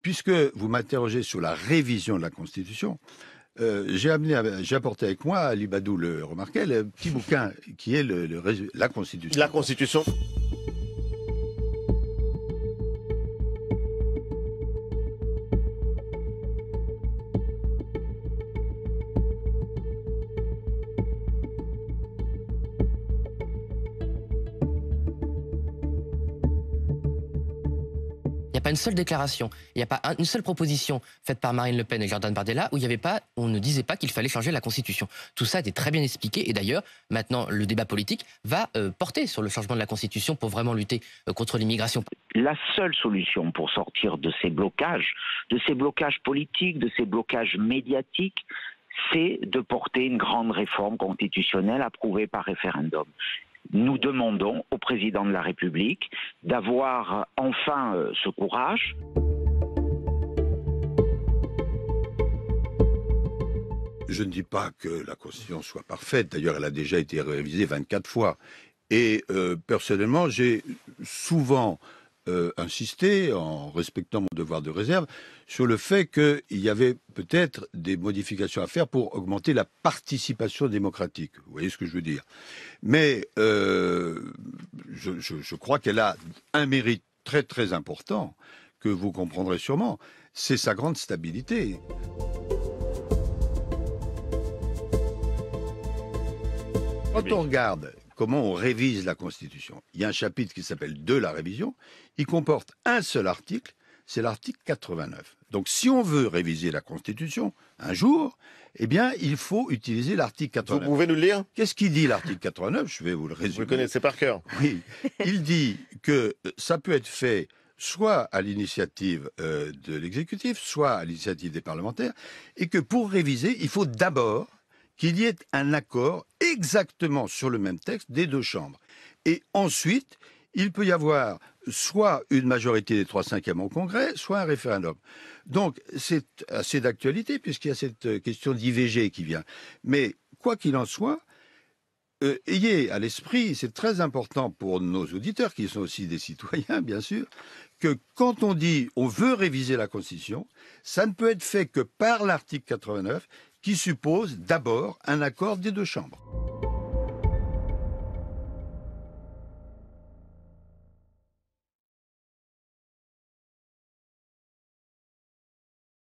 puisque vous m'interrogez sur la révision de la Constitution, j'ai apporté avec moi, Ali Badou le remarquait, le petit bouquin qui est la Constitution. La Constitution. Il n'y a pas une seule déclaration, il n'y a pas une seule proposition faite par Marine Le Pen et Jordan Bardella où on ne disait pas qu'il fallait changer la Constitution. Tout ça était très bien expliqué et d'ailleurs, maintenant, le débat politique va porter sur le changement de la Constitution pour vraiment lutter contre l'immigration. La seule solution pour sortir de ces blocages politiques, de ces blocages médiatiques, c'est de porter une grande réforme constitutionnelle approuvée par référendum. Nous demandons au président de la République d'avoir enfin ce courage. Je ne dis pas que la Constitution soit parfaite. D'ailleurs, elle a déjà été révisée 24 fois. Et personnellement, j'ai souvent insisté, en respectant mon devoir de réserve, sur le fait qu'il y avait peut-être des modifications à faire pour augmenter la participation démocratique. Vous voyez ce que je veux dire? Mais je crois qu'elle a un mérite très très important, que vous comprendrez sûrement, c'est sa grande stabilité. Quand on regarde comment on révise la Constitution, il y a un chapitre qui s'appelle « De la révision », il comporte un seul article, c'est l'article 89. Donc si on veut réviser la Constitution un jour, eh bien il faut utiliser l'article 89. Vous pouvez nous le lire? Qu'est-ce qu'il dit l'article 89? Je vais vous le résumer. Vous le connaissez par cœur. Oui, il dit que ça peut être fait soit à l'initiative de l'exécutif, soit à l'initiative des parlementaires, et que pour réviser, il faut d'abord qu'il y ait un accord exactement sur le même texte des deux chambres. Et ensuite, il peut y avoir soit une majorité des 3/5 au Congrès, soit un référendum. Donc, c'est assez d'actualité, puisqu'il y a cette question d'IVG qui vient. Mais, quoi qu'il en soit, ayez à l'esprit, c'est très important pour nos auditeurs, qui sont aussi des citoyens, bien sûr, que quand on dit on veut réviser la Constitution, ça ne peut être fait que par l'article 89, qui suppose d'abord un accord des deux chambres.